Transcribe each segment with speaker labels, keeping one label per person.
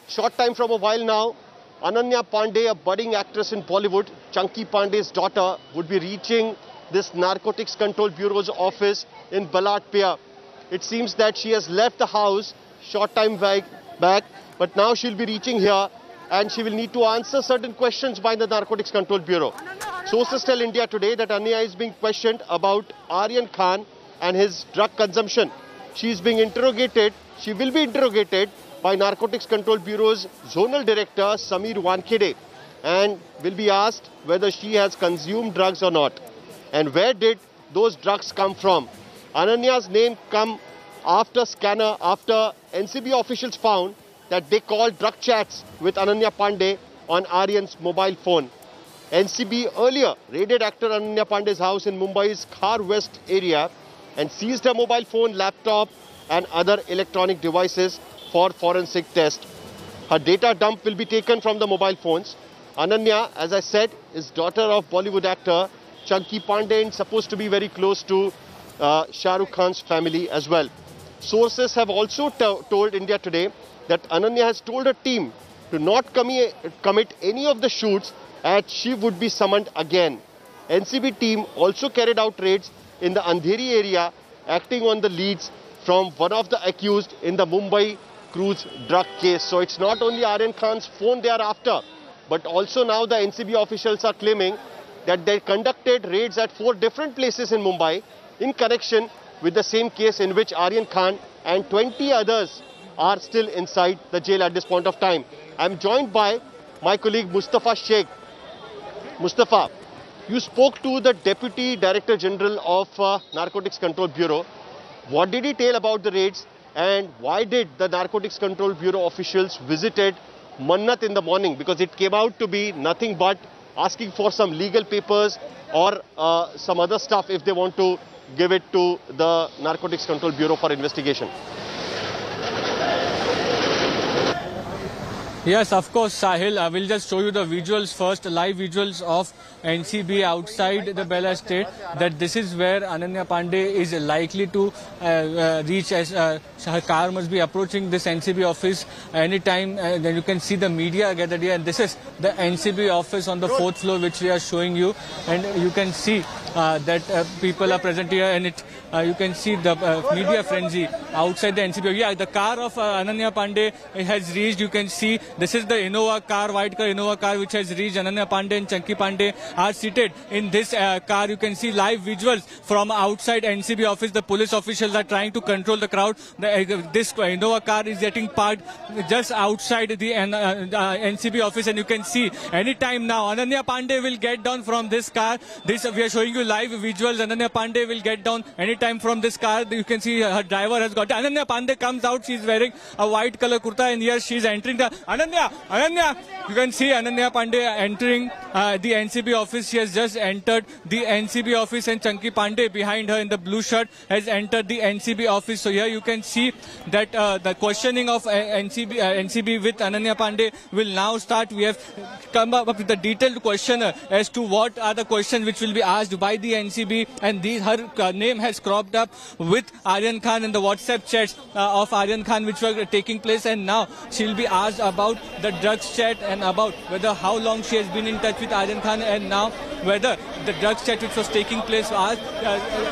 Speaker 1: Short time from a while now, Ananya Pandey, a budding actress in Bollywood, Chunky Pandey's daughter, would be reaching this Narcotics Control Bureau's office in Balatpia. It seems that she has left the house short time back, but now she'll be reaching here and she will need to answer certain questions by the Narcotics Control Bureau. Sources tell India Today that Ananya is being questioned about Aryan Khan and his drug consumption. She is being interrogated, she will be interrogated by Narcotics Control Bureau's Zonal Director Sameer Wankhede and will be asked whether she has consumed drugs or not. And where did those drugs come from? Ananya's name come after scanner, after NCB officials found that they called drug chats with Ananya Pandey on Aryan's mobile phone. NCB earlier raided actor Ananya Pandey's house in Mumbai's Khar West area and seized her mobile phone, laptop and other electronic devices for forensic test. Her data dump will be taken from the mobile phones. Ananya, as I said, is daughter of Bollywood actor Chunky Pandey and supposed to be very close to Shah Rukh Khan's family as well. Sources have also told India Today that Ananya has told her team to not commit any of the shoots as she would be summoned again. NCB team also carried out raids in the Andheri area, acting on the leads from one of the accused in the Mumbai cruise drug case. So it's not only Aryan Khan's phone they are after, but also now the NCB officials are claiming that they conducted raids at 4 different places in Mumbai in connection with the same case in which Aryan Khan and 20 others are still inside the jail at this point of time. I'm joined by my colleague Mustafa Sheikh. Mustafa, you spoke to the Deputy Director General of Narcotics Control Bureau. What did he tell about the raids and why did the Narcotics Control Bureau officials visited Mannat in the morning? Because it came out to be nothing but asking for some legal papers or some other stuff if they want to give it to the Narcotics Control Bureau for investigation.
Speaker 2: Yes, of course, Sahil. I will just show you the visuals first, live visuals of NCB outside the Bella Estate. That this is where Ananya Pandey is likely to reach, as her car must be approaching this NCB office anytime. Then you can see the media gathered here. And this is the NCB office on the 4th floor, which we are showing you. And you can see that people are present here, and you can see the media frenzy outside the NCB. Yeah, the car of Ananya Pandey has reached. You can see this is the Innova car, white car Innova car, which has reached. Ananya Pandey and Chunky Pandey are seated in this car. You can see live visuals from outside NCB office. The police officials are trying to control the crowd. This Innova car is getting parked just outside the NCB office, and you can see anytime now Ananya Pandey will get down from this car. This we are showing you live visuals. Ananya Pandey will get down anytime from this car. You can see her driver has got. Ananya Pandey comes out. She's wearing a white color kurta, and here she's entering the Ananya. You can see Ananya Pandey entering the NCB office. She has just entered the NCB office, and Chunky Pandey behind her in the blue shirt has entered the NCB office. So here you can see that the questioning of NCB with Ananya Pandey will now start. We have come up with a detailed questionnaire as to what are the questions which will be asked by the NCB, and her name has cropped up with Aryan Khan and the WhatsApp chats of Aryan Khan which were taking place, and now she will be asked about the drugs chat and about whether how long she has been in touch with Aryan Khan, and now whether the drugs chat which was taking place was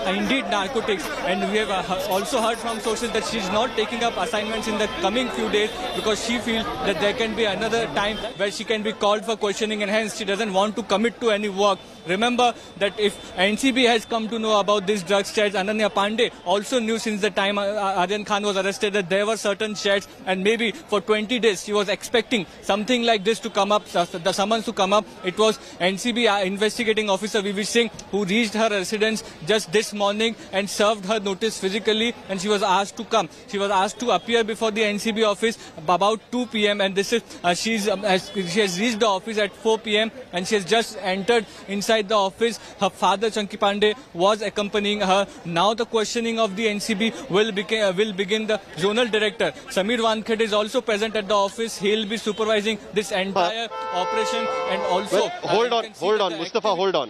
Speaker 2: indeed narcotics. And we have also heard from sources that she is not taking up assignments in the coming few days because she feels that there can be another time where she can be called for questioning, and hence she doesn't want to commit to any work. Remember that if NCB has come to know about these drugs chats, Ananya Pandey also knew since the time Aryan Khan was arrested that there were certain chats, and maybe for 20 days she was expecting something like this to come up, the summons to come up. It was NCB investigating officer VV Singh who reached her residence just this morning and served her notice physically, and she was asked to come. She was asked to appear before the NCB office about 2 p.m. and this is she has reached the office at 4 p.m. and she has just entered inside the office. Her father Chunky Pandey was accompanying her. Now the questioning of the NCB will begin. The zonal director Sameer Wankhede is also present at the office. He'll be supervising this entire operation, and also
Speaker 1: hold on, Mustafa, hold on.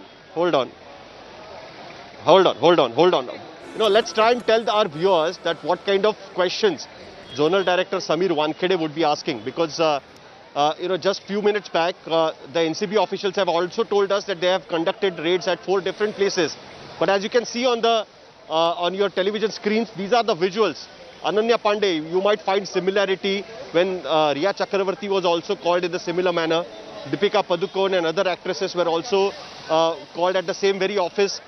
Speaker 1: You know, let's try and tell our viewers that what kind of questions Zonal Director Samir Wankhede would be asking, because just few minutes back, the NCB officials have also told us that they have conducted raids at 4 different places. But as you can see on your television screens, these are the visuals. Ananya Pandey, you might find similarity when Riya Chakravarti was also called in the similar manner. Deepika Padukone and other actresses were also called at the same very office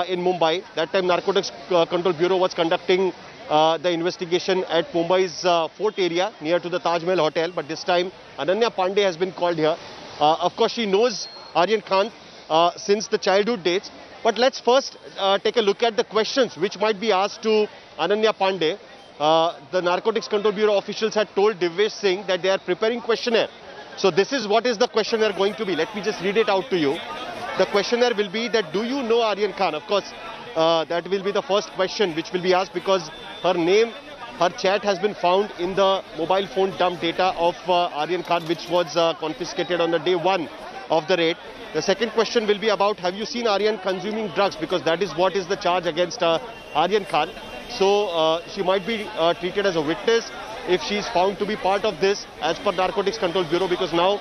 Speaker 1: in Mumbai. That time Narcotics Control Bureau was conducting the investigation at Mumbai's fort area near to the Taj Mahal Hotel. But this time Ananya Pandey has been called here. Of course, she knows Aryan Khan since the childhood dates. But let's first take a look at the questions which might be asked to Ananya Pandey. The Narcotics Control Bureau officials had told Divyesh Singh that they are preparing questionnaire. So this is what is the questionnaire going to be. Let me just read it out to you. The questionnaire will be that, do you know Aryan Khan? Of course, that will be the first question which will be asked, because her name, her chat has been found in the mobile phone dump data of Aryan Khan, which was confiscated on the day 1 of the raid. The second question will be about, have you seen Aryan consuming drugs? Because that is what is the charge against Aryan Khan. So she might be treated as a witness if she is found to be part of this as per Narcotics Control Bureau, because now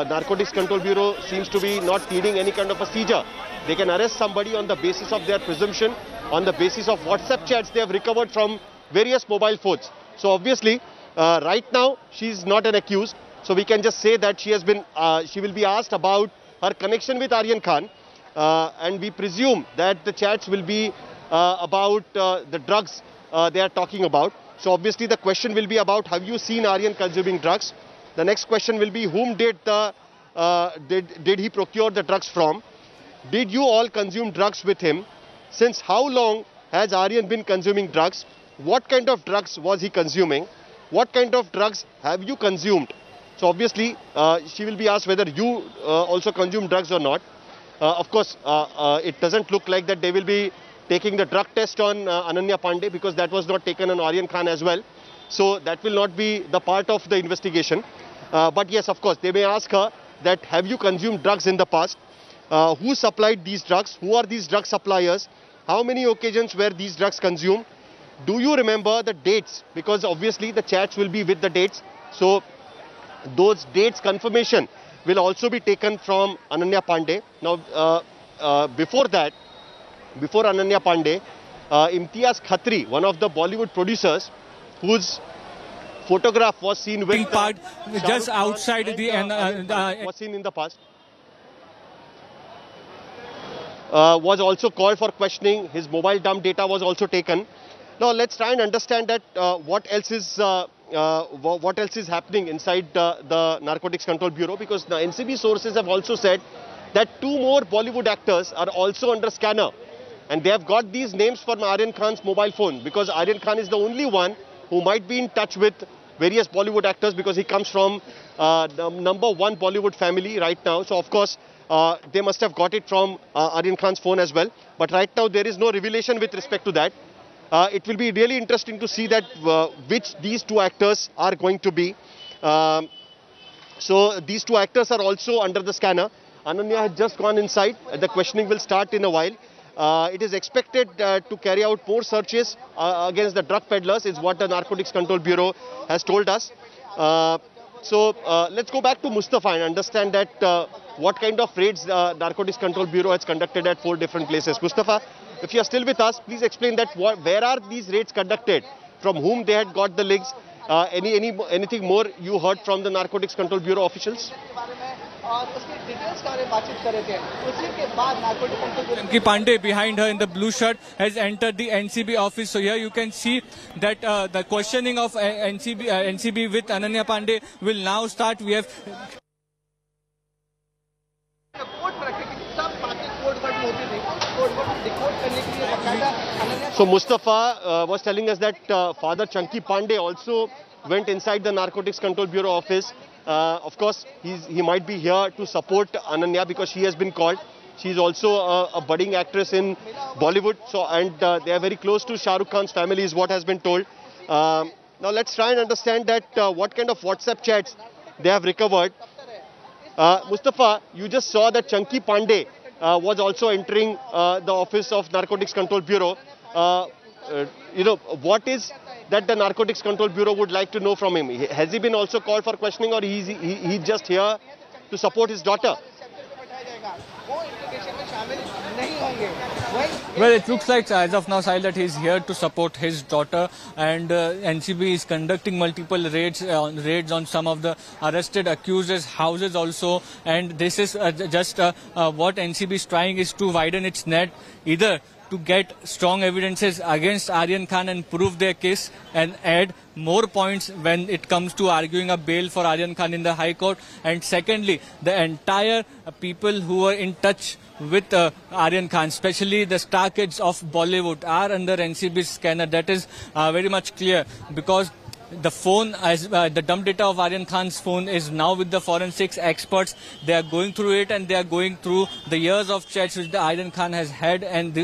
Speaker 1: Narcotics Control Bureau seems to be not needing any kind of a seizure. They can arrest somebody on the basis of their presumption, on the basis of WhatsApp chats they have recovered from various mobile phones. So obviously, right now, she is not an accused. So we can just say that she will be asked about her connection with Aryan Khan. And we presume that the chats will be about the drugs they are talking about. So obviously the question will be about, have you seen Aryan consuming drugs? The next question will be, whom did he procure the drugs from? Did you all consume drugs with him? Since how long has Aryan been consuming drugs? What kind of drugs was he consuming? What kind of drugs have you consumed? So obviously she will be asked whether you also consume drugs or not. Of course, it doesn't look like that they will be taking the drug test on Ananya Pandey, because that was not taken on Aryan Khan as well. So that will not be the part of the investigation. But yes, of course, they may ask her that, have you consumed drugs in the past? Who supplied these drugs? Who are these drug suppliers? How many occasions were these drugs consumed? Do you remember the dates? Because obviously the chats will be with the dates. So those dates confirmation will also be taken from Ananya Pandey. Now, before Ananya Pandey, Imtiaz Khatri, one of the Bollywood producers, whose photograph was seen with
Speaker 2: part just outside
Speaker 1: was seen in the past, was also called for questioning. His mobile dump data was also taken. Now let's try and understand that what else is happening inside the Narcotics Control Bureau, because the NCB sources have also said that 2 more Bollywood actors are also under scanner, and they have got these names from Aryan Khan's mobile phone, because Aryan Khan is the only one who might be in touch with various Bollywood actors, because he comes from the #1 Bollywood family right now. So of course they must have got it from Aryan Khan's phone as well. But right now there is no revelation with respect to that. It will be really interesting to see that which these 2 actors are going to be. So these 2 actors are also under the scanner. Ananya has just gone inside. The questioning will start in a while. It is expected to carry out more searches against the drug peddlers, is what the Narcotics Control Bureau has told us. So let's go back to Mustafa and understand that what kind of raids the Narcotics Control Bureau has conducted at 4 different places. Mustafa, if you are still with us, please explain that where are these raids conducted, from whom they had got the links, anything more you heard from the Narcotics Control Bureau officials?
Speaker 2: Chunky Pandey, behind her in the blue shirt, has entered the NCB office. So here you can see that the questioning of NCB with Ananya Pandey will now start. We have
Speaker 1: So Mustafa was telling us that Father Chunky Pandey also went inside the Narcotics Control Bureau office. Of course, he might be here to support Ananya, because she has been called. She is also a budding actress in Bollywood. So, and they are very close to Shah Rukh Khan's family, is what has been told. Now let's try and understand that what kind of WhatsApp chats they have recovered. Mustafa, you just saw that Chunky Pandey was also entering the office of Narcotics Control Bureau. that the Narcotics Control Bureau would like to know from him. Has he been also called for questioning, or he's just here to support his daughter?
Speaker 2: Well, it looks like as of now, Sahil, that he's here to support his daughter, and NCB is conducting multiple raids on some of the arrested accusers' houses also, and this is just what NCB is trying is to widen its net, either to get strong evidences against Aryan Khan and prove their case and add more points when it comes to arguing a bail for Aryan Khan in the High Court. And secondly, the entire people who were in touch with Aryan Khan, especially the star kids of Bollywood, are under NCB's scanner. That is very much clear, because the phone, the dump data of Aryan Khan's phone is now with the forensics experts. They are going through it, and they are going through the years of chats which the Aryan Khan has had, and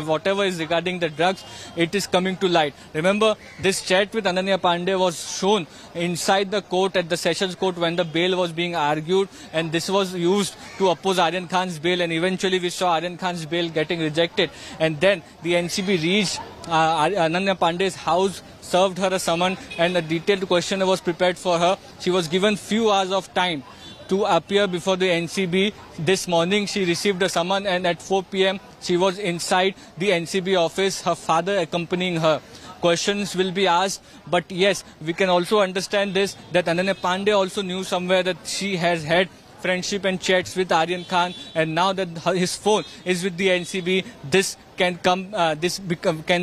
Speaker 2: whatever is regarding the drugs, it is coming to light. Remember, this chat with Ananya Pandey was shown inside the court at the Sessions Court when the bail was being argued, and this was used to oppose Aryan Khan's bail, and eventually we saw Aryan Khan's bail getting rejected. And then the NCB reached Ananya Pandey's house, served her a summon, and a detailed questionnaire was prepared for her. She was given few hours of time to appear before the NCB. This morning she received a summon, and at 4 p.m. she was inside the NCB office, her father accompanying her. Questions will be asked, but yes, we can also understand this, that Ananya Pandey also knew somewhere that she has had friendship and chats with Aryan Khan, and now that his phone is with the NCB, this can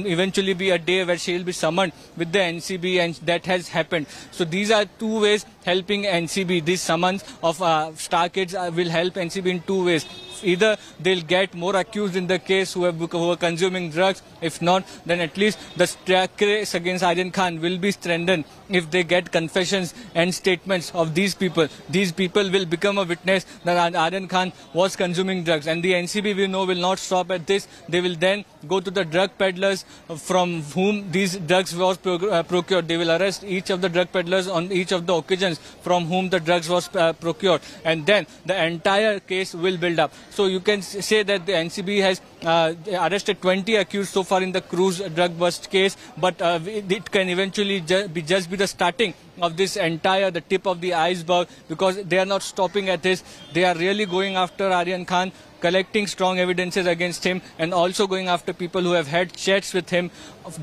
Speaker 2: eventually be a day where she will be summoned with the NCB, and that has happened. So these are two ways helping NCB. These summons of Star Kids will help NCB in two ways. Either they'll get more accused in the case who are consuming drugs. If not, then at least the case against Aryan Khan will be strengthened if they get confessions and statements of these people. These people will become a witness that Aryan Khan was consuming drugs. And the NCB, we know, will not stop at this. They will then go to the drug peddlers from whom these drugs was procured. They will arrest each of the drug peddlers on each of the occasions from whom the drugs was procured. And then the entire case will build up. So you can say that the NCB has arrested 20 accused so far in the cruise drug bust case, but it can eventually just be the starting of this entire, the tip of the iceberg, because they are not stopping at this. They are really going after Aryan Khan, collecting strong evidences against him, and also going after people who have had chats with him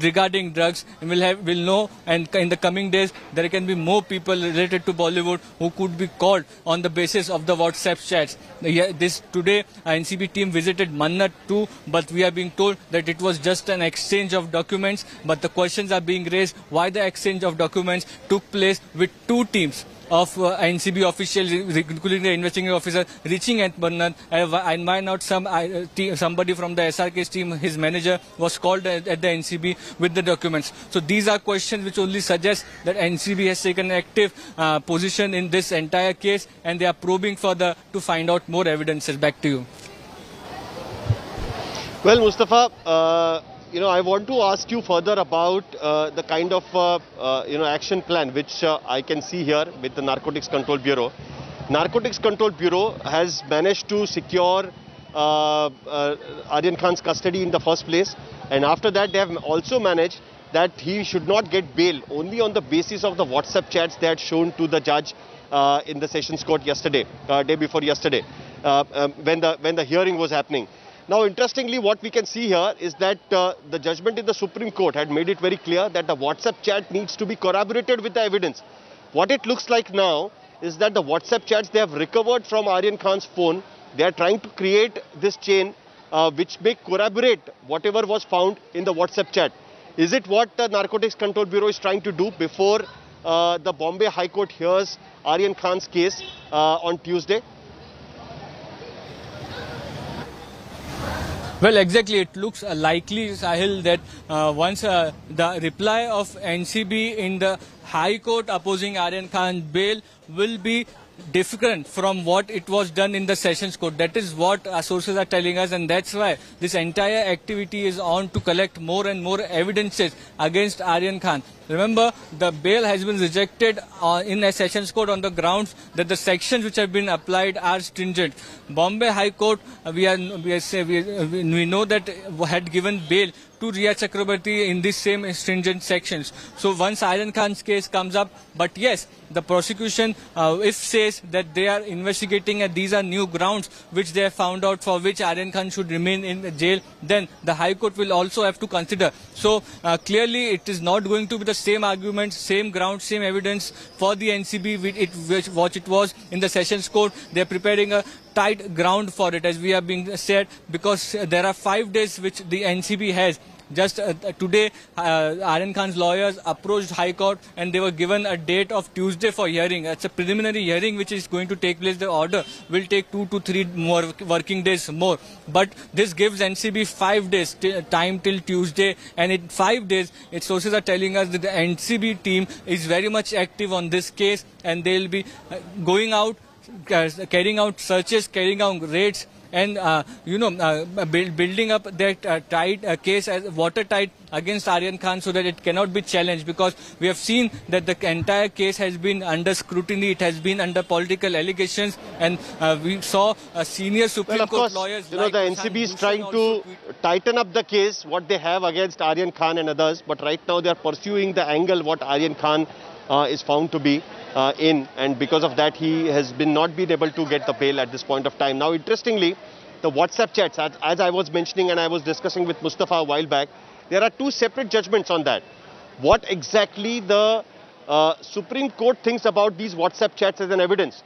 Speaker 2: regarding drugs. And we'll know, and in the coming days there can be more people related to Bollywood who could be called on the basis of the WhatsApp chats. Today NCB team visited Mannat too, but we are being told that it was just an exchange of documents. But the questions are being raised why the exchange of documents took place with two teams of NCB officials, including the investigating officer, reaching at Mannat, and why not somebody from the SRK's team, his manager, was called at the NCB with the documents. So these are questions which only suggest that NCB has taken an active position in this entire case, and they are probing further to find out more evidences. Back to you.
Speaker 1: Well, Mustafa, I want to ask you further about the kind of, action plan which I can see here with the Narcotics Control Bureau. Narcotics Control Bureau has managed to secure Aryan Khan's custody in the first place, and after that they have also managed that he should not get bail only on the basis of the WhatsApp chats they had shown to the judge in the Sessions Court yesterday, day before yesterday, when the hearing was happening. Now, interestingly, what we can see here is that the judgment in the Supreme Court had made it very clear that the WhatsApp chat needs to be corroborated with the evidence. What it looks like now is that the WhatsApp chats they have recovered from Aryan Khan's phone, they are trying to create this chain which may corroborate whatever was found in the WhatsApp chat. Is it what the Narcotics Control Bureau is trying to do before the Bombay High Court hears Aryan Khan's case on Tuesday?
Speaker 2: Well, exactly. It looks likely, Sahil, that once the reply of NCB in the High Court opposing Aryan Khan bail will be different from what it was done in the Sessions Court. That is what our sources are telling us, and that's why this entire activity is on to collect more and more evidences against Aryan Khan. Remember, the bail has been rejected in a Sessions Court on the grounds that the sections which have been applied are stringent. Bombay High Court, we know that had given bail to Riya Chakrabarti in this same stringent sections. So once Aryan Khan's case comes up, but yes, the prosecution, if says that they are investigating and these are new grounds which they have found out for which Aryan Khan should remain in the jail, then the High Court will also have to consider. So clearly it is not going to be the same arguments, same grounds, same evidence for the NCB what it was in the Sessions Court. They are preparing a tight ground for it, as we have been said, because there are 5 days which the NCB has. Just today, Aryan Khan's lawyers approached High Court and they were given a date of Tuesday for hearing. It's a preliminary hearing which is going to take place. The order will take 2 to 3 more working days more. But this gives NCB 5 days time till Tuesday, and in 5 days, its sources are telling us that the NCB team is very much active on this case, and they will be going out, carrying out searches, carrying out raids, and building up that tight case as watertight against Aryan Khan so that it cannot be challenged, because we have seen that the entire case has been under scrutiny, it has been under political allegations, and we saw senior Supreme Court lawyers.
Speaker 1: The NCB is trying to tighten up the case, what they have against Aryan Khan and others, but right now they are pursuing the angle what Aryan Khan is found to be in, and because of that he has not been able to get the bail at this point of time. Now interestingly, the WhatsApp chats, as I was mentioning and I was discussing with Mustafa a while back, there are 2 separate judgments on that. What exactly the Supreme Court thinks about these WhatsApp chats as an evidence.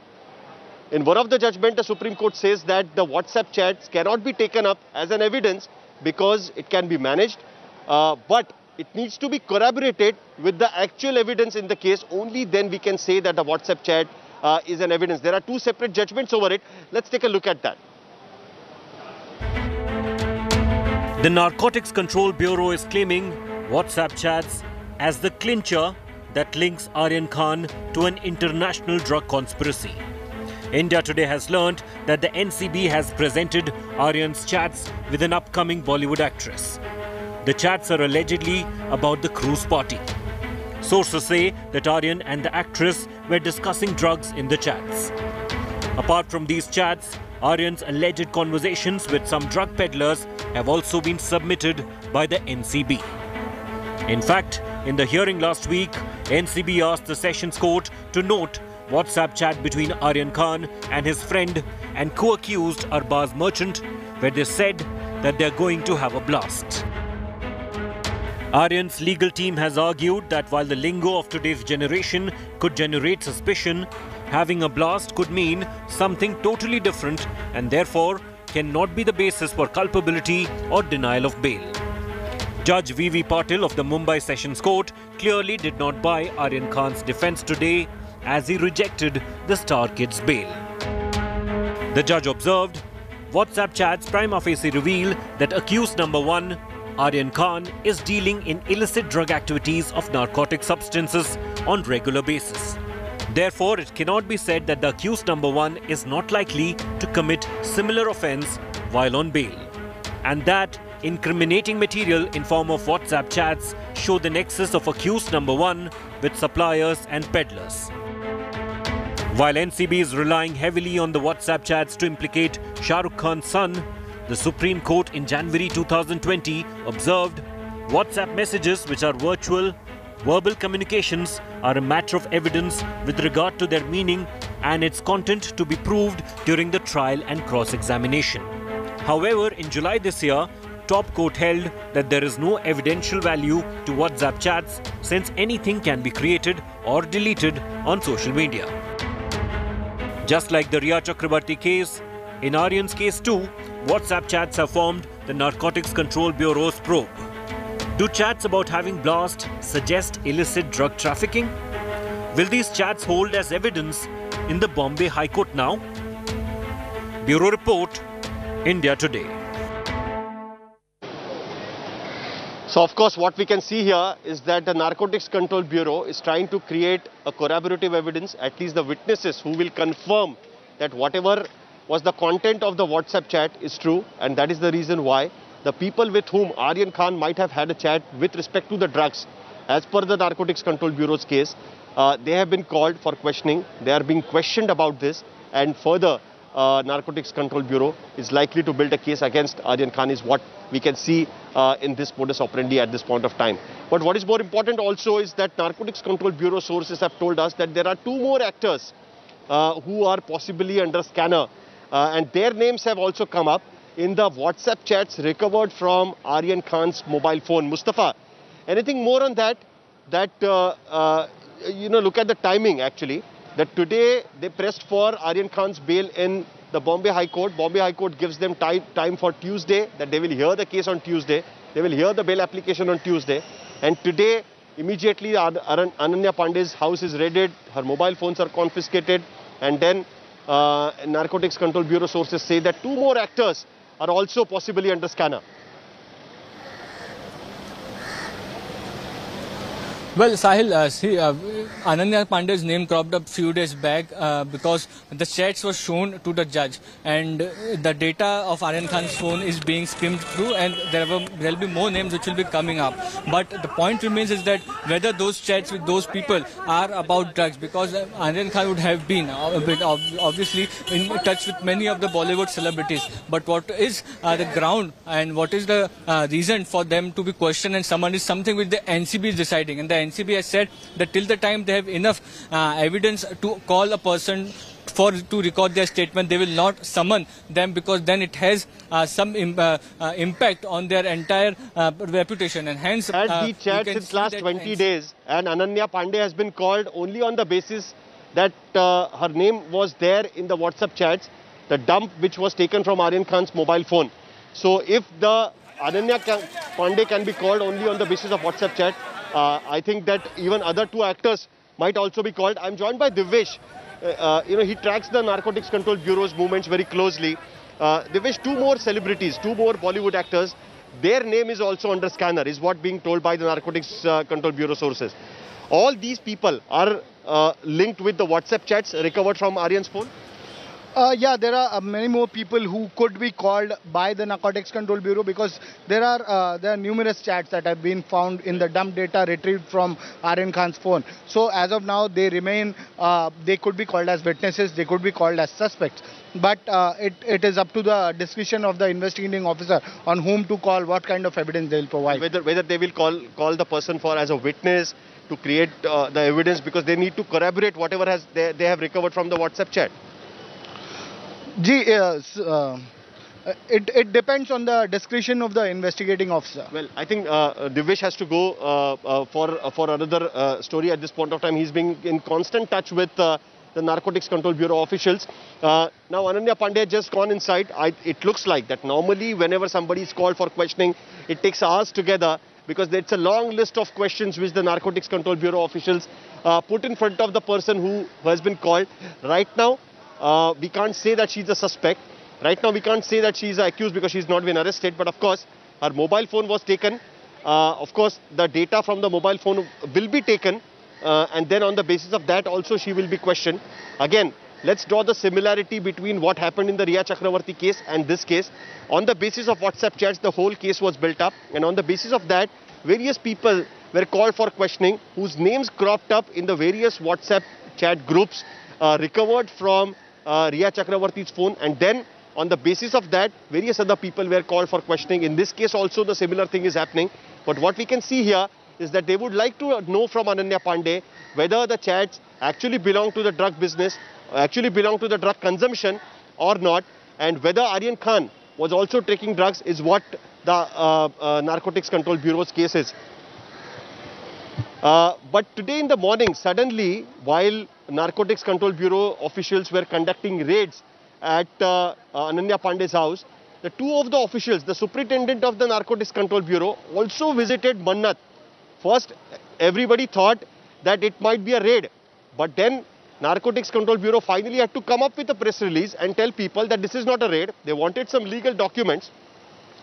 Speaker 1: In one of the judgment, the Supreme Court says that the WhatsApp chats cannot be taken up as an evidence because it can be managed, but it needs to be corroborated with the actual evidence in the case. Only then we can say that the WhatsApp chat is an evidence. There are 2 separate judgments over it. Let's take a look at that.
Speaker 3: The Narcotics Control Bureau is claiming WhatsApp chats as the clincher that links Aryan Khan to an international drug conspiracy. India Today has learned that the NCB has presented Aryan's chats with an upcoming Bollywood actress. The chats are allegedly about the cruise party. Sources say that Aryan and the actress were discussing drugs in the chats. Apart from these chats, Aryan's alleged conversations with some drug peddlers have also been submitted by the NCB. In fact, in the hearing last week, NCB asked the Sessions Court to note WhatsApp chat between Aryan Khan and his friend and co-accused Arbaz Merchant, where they said that they are going to have a blast. Aryan's legal team has argued that while the lingo of today's generation could generate suspicion, having a blast could mean something totally different and therefore cannot be the basis for culpability or denial of bail. Judge V.V. Patil of the Mumbai Sessions Court clearly did not buy Aryan Khan's defense today as he rejected the Star Kid's bail. The judge observed, WhatsApp chats prima facie reveal that accused number 1, Aryan Khan, is dealing in illicit drug activities of narcotic substances on regular basis. Therefore, it cannot be said that the accused number 1 is not likely to commit similar offence while on bail, and that incriminating material in form of WhatsApp chats show the nexus of accused number 1 with suppliers and peddlers. While NCB is relying heavily on the WhatsApp chats to implicate Shah Rukh Khan's son, the Supreme Court in January 2020 observed WhatsApp messages, which are verbal communications, are a matter of evidence with regard to their meaning and its content to be proved during the trial and cross-examination. However, in July this year, Top Court held that there is no evidential value to WhatsApp chats since anything can be created or deleted on social media. Just like the Riya Chakrabarti case, in Aryan's case too, WhatsApp chats have formed the Narcotics Control Bureau's probe. Do chats about having blast suggest illicit drug trafficking? Will these chats hold as evidence in the Bombay High Court now? Bureau Report, India Today.
Speaker 1: So of course what we can see here is that the Narcotics Control Bureau is trying to create a corroborative evidence, at least the witnesses who will confirm that whatever was the content of the WhatsApp chat is true, and that is the reason why the people with whom Aryan Khan might have had a chat with respect to the drugs, as per the Narcotics Control Bureau's case, they have been called for questioning. They are being questioned about this, and further Narcotics Control Bureau is likely to build a case against Aryan Khan is what we can see in this modus operandi at this point of time. But what is more important also is that Narcotics Control Bureau sources have told us that there are 2 more actors who are possibly under scanner, and their names have also come up in the WhatsApp chats recovered from Aryan Khan's mobile phone. Mustafa, anything more on that? Look at the timing actually. That today they pressed for Aryan Khan's bail in the Bombay High Court. Bombay High Court gives them time for Tuesday, that they will hear the case on Tuesday. They will hear the bail application on Tuesday. And today, immediately Ananya Pandey's house is raided, her mobile phones are confiscated, and then Narcotics Control Bureau sources say that 2 more actors are also possibly under scanner.
Speaker 2: Well, Sahil, Ananya Pandey's name cropped up few days back because the chats were shown to the judge, and the data of Aryan Khan's phone is being skimmed through, and there will be more names which will be coming up. But the point remains is that whether those chats with those people are about drugs, because Aryan Khan would have been obviously in touch with many of the Bollywood celebrities. But what is the ground and what is the reason for them to be questioned and summoned is something which the NCB is deciding, and the NCB has said that till the time they have enough evidence to call a person to record their statement, they will not summon them, because then it has some impact on their entire reputation, and hence
Speaker 1: had the chat since last 20 days, and Ananya Pandey has been called only on the basis that her name was there in the WhatsApp chats, the dump which was taken from Aryan Khan's mobile phone. So if the Ananya Pandey can be called only on the basis of WhatsApp chat, I think that even other 2 actors might also be called. I'm joined by Divyesh. He tracks the Narcotics Control Bureau's movements very closely. Divyesh, 2 more celebrities, 2 more Bollywood actors, their name is also under scanner, is what being told by the Narcotics Control Bureau sources. All these people are linked with the WhatsApp chats recovered from Aryan's phone?
Speaker 4: Yeah, there are many more people who could be called by the Narcotics Control Bureau, because there are numerous chats that have been found in the dump data retrieved from Aryan Khan's phone. So as of now, they remain, they could be called as witnesses, they could be called as suspects. But it is up to the discretion of the investigating officer on whom to call, what kind of evidence they will provide.
Speaker 1: Whether they will call the person for as a witness to create the evidence, because they need to corroborate whatever they have recovered from the WhatsApp chat.
Speaker 4: It depends on the discretion of the investigating officer.
Speaker 1: Well, I think Divyesh has to go for another story at this point of time. He's been in constant touch with the Narcotics Control Bureau officials. Now, Ananya Pandey has just gone inside. It looks like that normally whenever somebody is called for questioning, it takes hours together, because it's a long list of questions which the Narcotics Control Bureau officials put in front of the person who has been called. Right now, we can't say that she's a suspect. Right now, we can't say that she's accused because she's not been arrested. But of course, her mobile phone was taken. Of course, the data from the mobile phone will be taken. And then on the basis of that also, she will be questioned. Again, let's draw the similarity between what happened in the Riya Chakravarti case and this case. On the basis of WhatsApp chats, the whole case was built up. And on the basis of that, various people were called for questioning, whose names cropped up in the various WhatsApp chat groups recovered from Riya Chakravarti's phone, and then on the basis of that, various other people were called for questioning. In this case also, the similar thing is happening. But what we can see here is that they would like to know from Ananya Pandey whether the chats actually belong to the drug business, actually belong to the drug consumption or not, and whether Aryan Khan was also taking drugs is what the Narcotics Control Bureau's case is. But today in the morning, suddenly, while Narcotics Control Bureau officials were conducting raids at Ananya Pandey's house, the 2 of the officials, the superintendent of the Narcotics Control Bureau, also visited Mannat. First, everybody thought that it might be a raid, but then Narcotics Control Bureau finally had to come up with a press release and tell people that this is not a raid. They wanted some legal documents,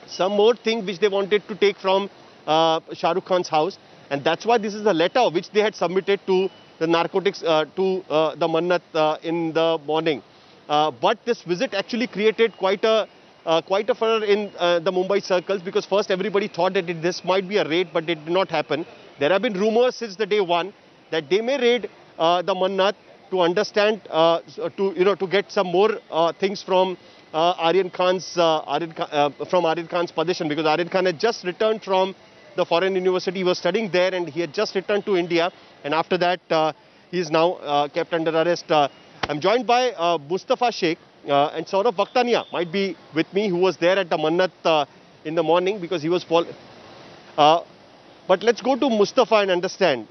Speaker 1: some more things which they wanted to take from Shah Rukh Khan's house. And that's why this is a letter which they had submitted to the narcotics, to the Mannat in the morning. But this visit actually created quite a furor in the Mumbai circles, because first everybody thought that this might be a raid, but it did not happen. There have been rumors since the day one that they may raid the Mannat to understand, to get some more things from Aryan Khan's position, because Aryan Khan had just returned from the foreign university. He was studying there, and he had just returned to India, and after that he is now kept under arrest. I'm joined by Mustafa Sheikh and Saurabh Vakhtania might be with me, who was there at the Mannat in the morning, because he was but let's go to Mustafa and understand,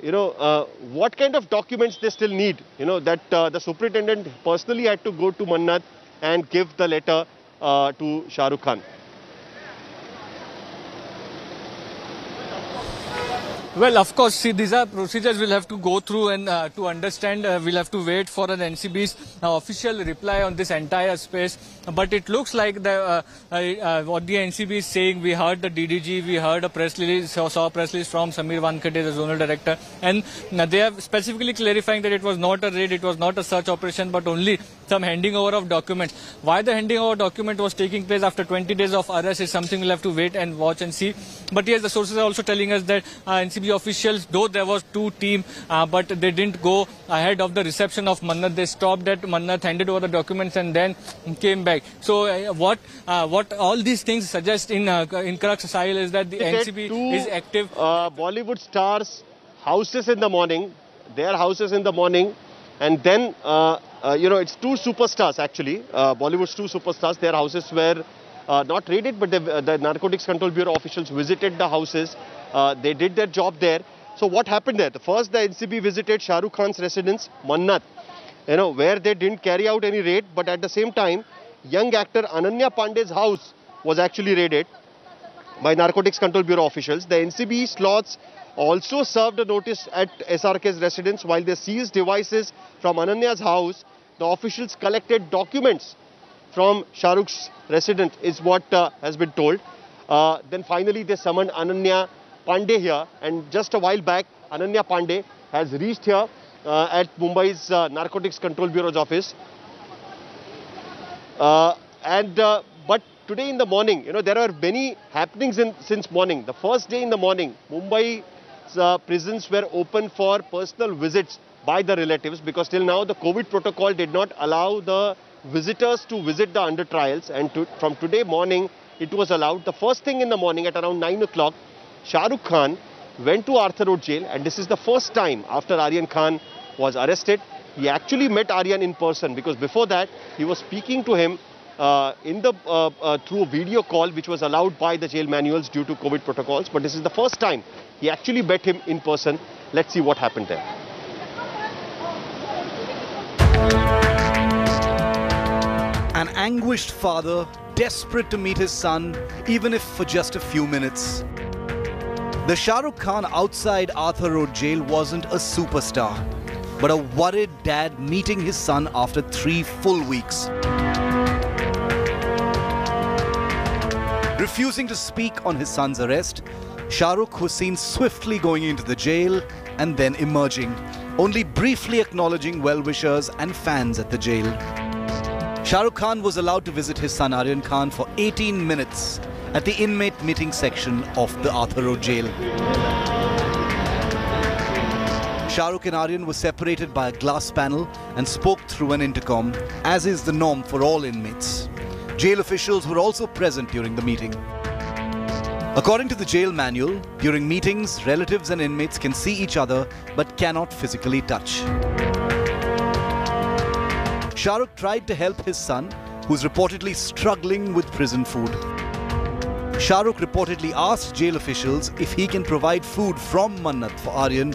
Speaker 1: what kind of documents they still need, that the superintendent personally had to go to Mannat and give the letter to Shah Rukh Khan.
Speaker 2: Well, of course, see, these are procedures we'll have to go through, and to understand, we'll have to wait for an NCB's official reply on this entire space. But it looks like what the NCB is saying. We heard the DDG, we heard a press release, saw a press release from Samir Wankhede, the zonal director, and they are specifically clarifying that it was not a raid, it was not a search operation, but only some handing over of documents. Why the handing over document was taking place after 20 days of arrest is something we'll have to wait and watch and see. But yes, the sources are also telling us that NCB officials, though there was two teams, but they didn't go ahead of the reception of Mannat. They stopped at Mannat, handed over the documents, and then came back. So what all these things suggest in crux Sahil is that the NCB is active.
Speaker 1: Bollywood stars' houses in the morning, their houses in the morning, and then it's two superstars actually. Bollywood's two superstars, their houses were not raided, but the Narcotics Control Bureau officials visited the houses. They did their job there. So what happened there? First, the NCB visited Shah Rukh Khan's residence, Mannat, where they didn't carry out any raid, but at the same time, young actor Ananya Pandey's house was actually raided by Narcotics Control Bureau officials. The NCB slots also served a notice at SRK's residence. While they seized devices from Ananya's house, the officials collected documents from Shah Rukh's residence, is what has been told. Then finally they summoned Ananya Pandey here, and just a while back Ananya Pandey has reached here at Mumbai's Narcotics Control Bureau's office. But today in the morning, there are many happenings since morning. The first day in the morning, Mumbai's prisons were open for personal visits by the relatives, because till now the COVID protocol did not allow the visitors to visit the under trials, and from today morning it was allowed. The first thing in the morning at around 9 o'clock, Shah Rukh Khan went to Arthur Road jail, and this is the first time after Aryan Khan was arrested. He actually met Aryan in person, because before that he was speaking to him through a video call, which was allowed by the jail manuals due to COVID protocols. But this is the first time he actually met him in person. Let's see what happened there.
Speaker 5: An anguished father, desperate to meet his son, even if for just a few minutes. The Shah Rukh Khan outside Arthur Road jail wasn't a superstar, but a worried dad meeting his son after 3 full weeks. Refusing to speak on his son's arrest, Shah Rukh was seen swiftly going into the jail and then emerging, only briefly acknowledging well-wishers and fans at the jail. Shah Rukh Khan was allowed to visit his son Aryan Khan for 18 minutes at the inmate meeting section of the Arthur Road jail. Shah Rukh and Aryan were separated by a glass panel and spoke through an intercom, as is the norm for all inmates. Jail officials were also present during the meeting. According to the jail manual, during meetings, relatives and inmates can see each other but cannot physically touch. Shah Rukh tried to help his son, who's reportedly struggling with prison food. Shah Rukh reportedly asked jail officials if he can provide food from Mannat for Aryan,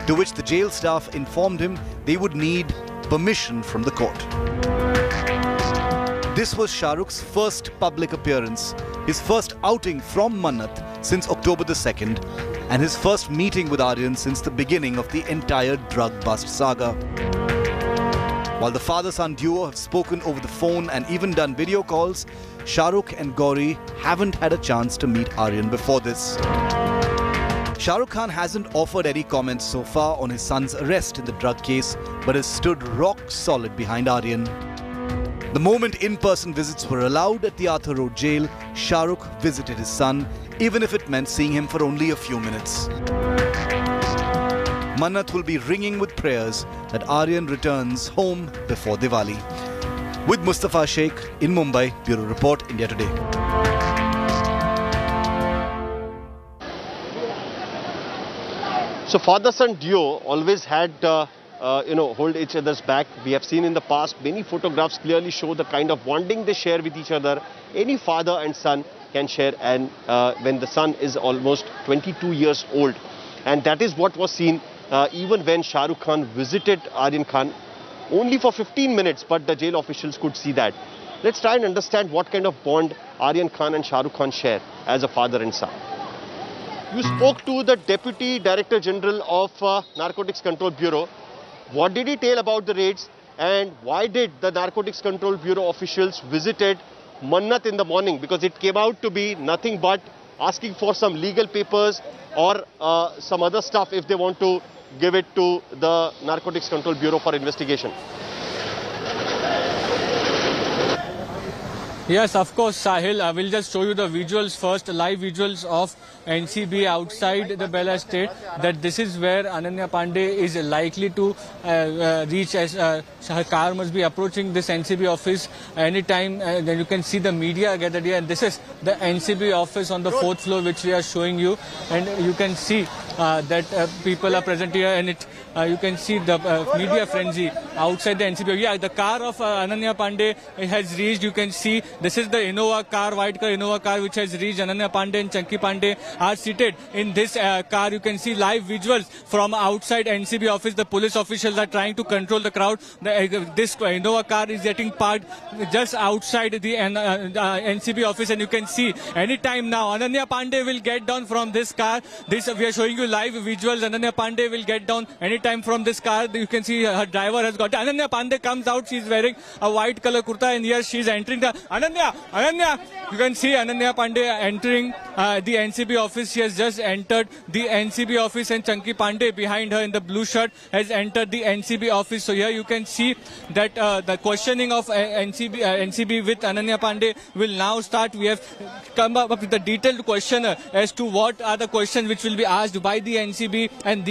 Speaker 5: to which the jail staff informed him they would need permission from the court. This was Shah Rukh's first public appearance, his first outing from Mannat since October the 2nd, and his first meeting with Aryan since the beginning of the entire drug bust saga. While the father-son duo have spoken over the phone and even done video calls, Shah Rukh and Gauri haven't had a chance to meet Aryan before this. Shah Rukh Khan hasn't offered any comments so far on his son's arrest in the drug case, but has stood rock solid behind Aryan. The moment in-person visits were allowed at the Arthur Road jail, Shah Rukh visited his son, even if it meant seeing him for only a few minutes. Mannat will be ringing with prayers that Aryan returns home before Diwali. With Mustafa Sheikh in Mumbai, Bureau Report, India Today.
Speaker 1: So father-son duo always had, hold each other's back. We have seen in the past many photographs clearly show the kind of bonding they share with each other. Any father and son can share, and when the son is almost 22 years old. And that is what was seen even when Shah Rukh Khan visited Aryan Khan, only for 15 minutes, but the jail officials could see that. Let's try and understand what kind of bond Aryan Khan and Shah Rukh Khan share as a father and son. You spoke to the Deputy Director General of Narcotics Control Bureau. What did he tell about the raids, and why did the Narcotics Control Bureau officials visited Mannat in the morning? Because it came out to be nothing but asking for some legal papers or some other stuff if they want to give it to the Narcotics Control Bureau for investigation.
Speaker 2: Yes, of course, Sahil. I will just show you the visuals first, live visuals of NCB outside the Bella Estate. That this is where Ananya Pandey is likely to reach, as her car must be approaching this NCB office anytime. Then you can see the media gathered here. And this is the NCB office on the 4th floor, which we are showing you. And you can see that people are present here, and you can see the media frenzy outside the NCB. Yeah, the car of Ananya Pandey has reached. You can see this is the Innova car, white car Innova car, which has reached. Ananya Pandey and Chunky Pandey are seated in this car. You can see live visuals from outside NCB office. The police officials are trying to control the crowd. This Innova car is getting parked just outside the NCB office, and you can see anytime now Ananya Pandey will get down from this car. We are showing you live visuals. Ananya Pandey will get down anytime from this car. You can see her driver has got. Ananya Pandey comes out. She's wearing a white color kurta, and here she's entering the Ananya. You can see Ananya Pandey entering the NCB office. She has just entered the NCB office, and Chunky Pandey behind her in the blue shirt has entered the NCB office. So here you can see that the questioning of NCB with Ananya Pandey will now start. We have come up with a detailed questionnaire as to what are the questions which will be asked by the NCB, and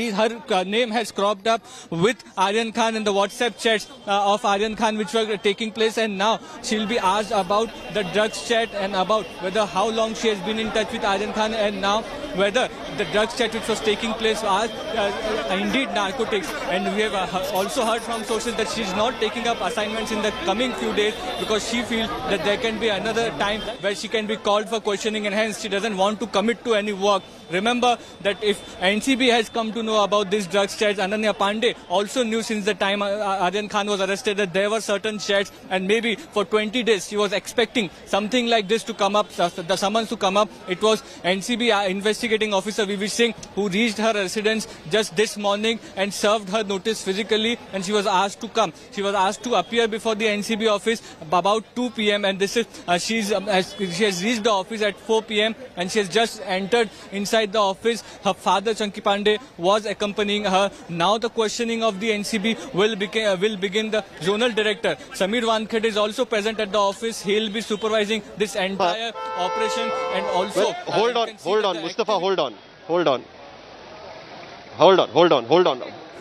Speaker 2: her name has cropped up with Aryan Khan in the WhatsApp chats of Aryan Khan which were taking place, and now she will be asked about the drugs chat and about whether how long she has been in touch with Aryan Khan, and now whether the drugs chat which was taking place was indeed narcotics. And we have also heard from sources that she is not taking up assignments in the coming few days because she feels that there can be another time where she can be called for questioning, and hence she doesn't want to commit to any work. Remember that if NCB has come to know about these drugs chats, Ananya Pandey also knew since the time Aryan Khan was arrested that there were certain chats, and maybe for 20 days she was expecting something like this to come up, the summons to come up. It was NCB investigating officer V.V. Singh who reached her residence just this morning and served her notice physically, and she was asked to come. She was asked to appear before the NCB office about 2 p.m. and this is she has reached the office at 4 p.m. and she has just entered inside the office. Her father Chunky Pandey was accompanying her. Now the questioning of the NCB will begin. The zonal director Samir Wankhede is also present at the office. He will be supervising this entire operation, and also
Speaker 1: well, hold on Mustafa, hold on.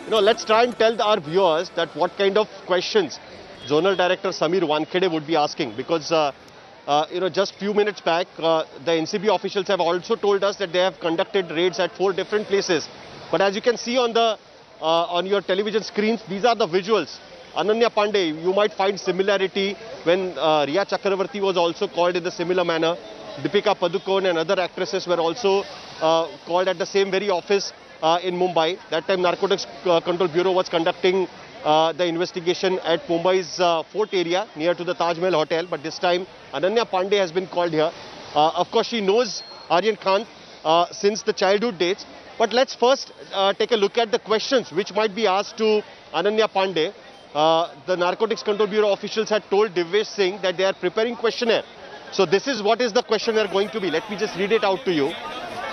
Speaker 1: Let's try and tell our viewers that what kind of questions zonal director Samir Wankhede would be asking, because just few minutes back, the NCB officials have also told us that they have conducted raids at 4 different places. But as you can see on your television screens, these are the visuals. Ananya Pandey, you might find similarity when Riya Chakravarti was also called in the similar manner. Deepika Padukone and other actresses were also called at the same very office in Mumbai. That time Narcotics Control Bureau was conducting the investigation at Mumbai's fort area near to the Taj Mahal Hotel, but this time Ananya Pandey has been called here. Of course, she knows Aryan Khan since the childhood dates, but let's first take a look at the questions which might be asked to Ananya Pandey. The Narcotics Control Bureau officials had told Divyesh Singh that they are preparing questionnaire. So this is what is the questionnaire going to be. Let me just read it out to you.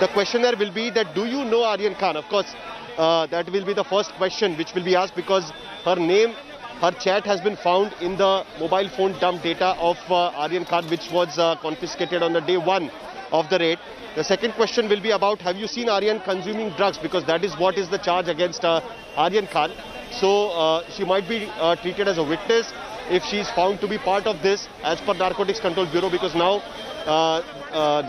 Speaker 1: The questionnaire will be that, do you know Aryan Khan? Of course, that will be the first question which will be asked, because her name, her chat has been found in the mobile phone dump data of Aryan Khan, which was confiscated on the day 1 of the raid. The second question will be about, have you seen Aryan consuming drugs? Because that is what is the charge against Aryan Khan. So she might be treated as a witness if she is found to be part of this as per Narcotics Control Bureau, because now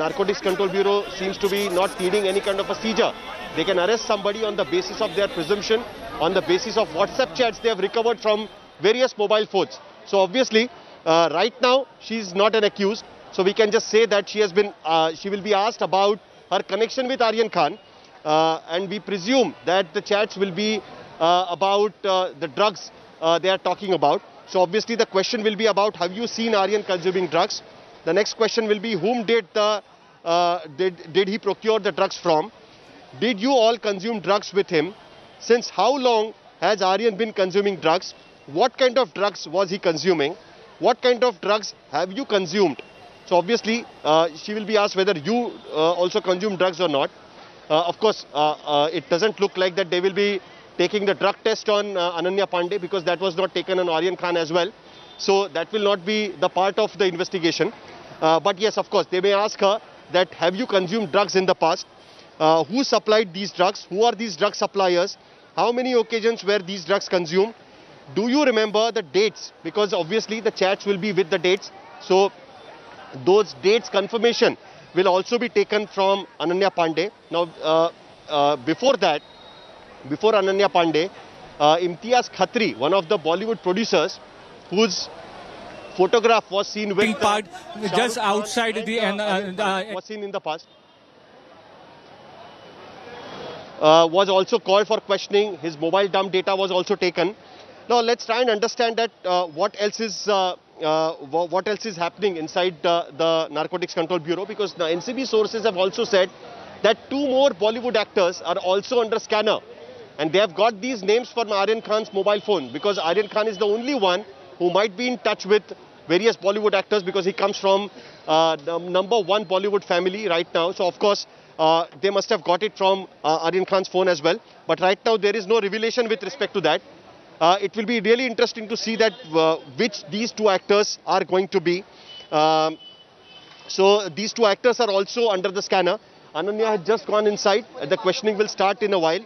Speaker 1: Narcotics Control Bureau seems to be not needing any kind of a seizure. They can arrest somebody on the basis of their presumption, on the basis of WhatsApp chats they have recovered from various mobile phones. So obviously, right now, she is not an accused. So we can just say that she will be asked about her connection with Aryan Khan. And we presume that the chats will be about the drugs they are talking about. So obviously the question will be about, have you seen Aryan consuming drugs? The next question will be, whom did he procure the drugs from? Did you all consume drugs with him? Since how long has Aryan been consuming drugs? What kind of drugs was he consuming? What kind of drugs have you consumed? So obviously she will be asked whether you also consume drugs or not. Of course, it doesn't look like that they will be taking the drug test on Ananya Pandey, because that was not taken on Aryan Khan as well. So that will not be the part of the investigation. But yes, of course, they may ask her that, have you consumed drugs in the past? Who supplied these drugs? Who are these drug suppliers? How many occasions were these drugs consumed? Do you remember the dates? Because obviously the chats will be with the dates. So those dates confirmation will also be taken from Ananya Pandey. Now, before that, before Ananya Pandey, Imtiaz Khatri, one of the Bollywood producers, whose photograph was seen with
Speaker 2: part just outside the
Speaker 1: was seen in the past, was also called for questioning. His mobile dump data was also taken. Now let's try and understand that what else is happening inside the Narcotics Control Bureau, because the NCB sources have also said that 2 more Bollywood actors are also under scanner, and they have got these names from Aryan Khan's mobile phone, because Aryan Khan is the only one who might be in touch with various Bollywood actors, because he comes from the #1 Bollywood family right now. So of course they must have got it from Aryan Khan's phone as well. But right now there is no revelation with respect to that. It will be really interesting to see that which these 2 actors are going to be. So these 2 actors are also under the scanner. Ananya has just gone inside. The questioning will start in a while.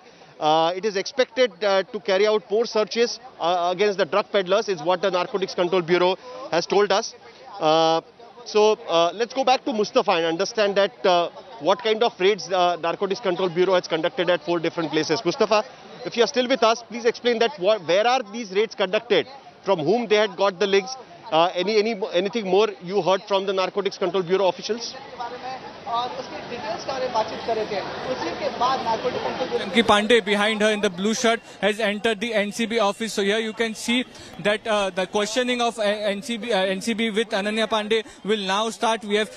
Speaker 1: It is expected to carry out more searches against the drug peddlers, is what the Narcotics Control Bureau has told us. So let's go back to Mustafa and understand that what kind of raids the Narcotics Control Bureau has conducted at 4 different places. Mustafa, if you are still with us, please explain that where are these raids conducted, from whom they had got the links, anything more you heard from the Narcotics Control Bureau officials?
Speaker 2: Chunky Pandey, behind her in the blue shirt, has entered the NCB office. So here you can see that the questioning of NCB with Ananya Pandey will now start. We have